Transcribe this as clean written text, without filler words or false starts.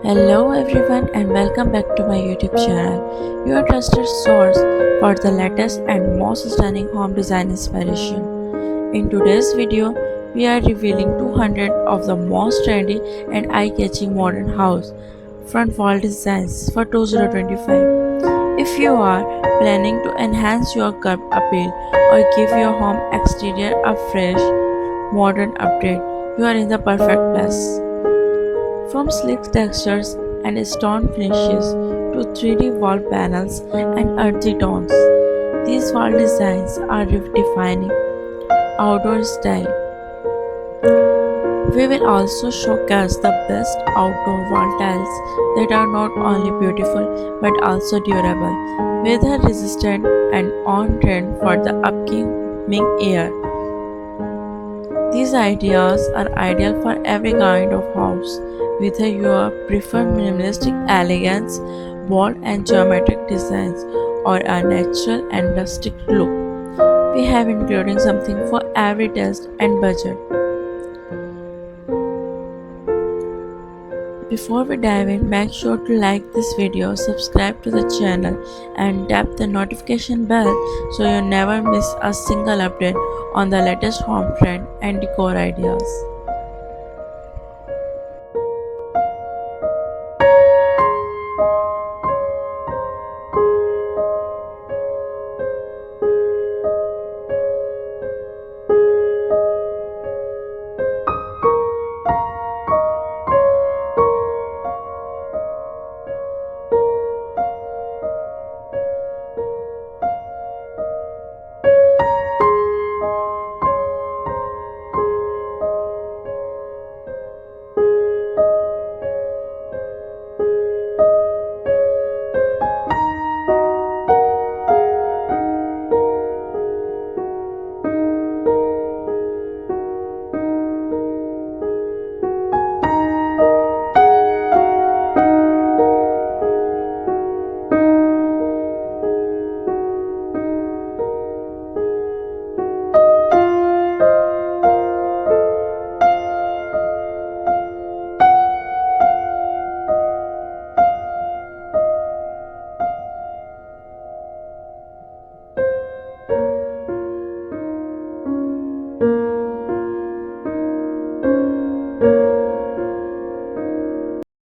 Hello everyone and welcome back to my YouTube channel, your trusted source for the latest and most stunning home design inspiration. In today's video, we are revealing 200 of the most trendy and eye-catching modern house front wall designs for 2025. If you are planning to enhance your curb appeal or give your home exterior a fresh, modern update, you are in the perfect place. From sleek textures and stone finishes to 3D wall panels and earthy tones, these wall designs are redefining outdoor style. We will also showcase the best outdoor wall tiles that are not only beautiful but also durable, weather resistant, and on trend for the upcoming year. These ideas are ideal for every kind of house, whether you prefer minimalistic elegance, bold and geometric designs, or a natural and rustic look. We have including something for every taste and budget. Before we dive in, make sure to like this video, subscribe to the channel, and tap the notification bell so you never miss a single update on the latest home trend and decor ideas.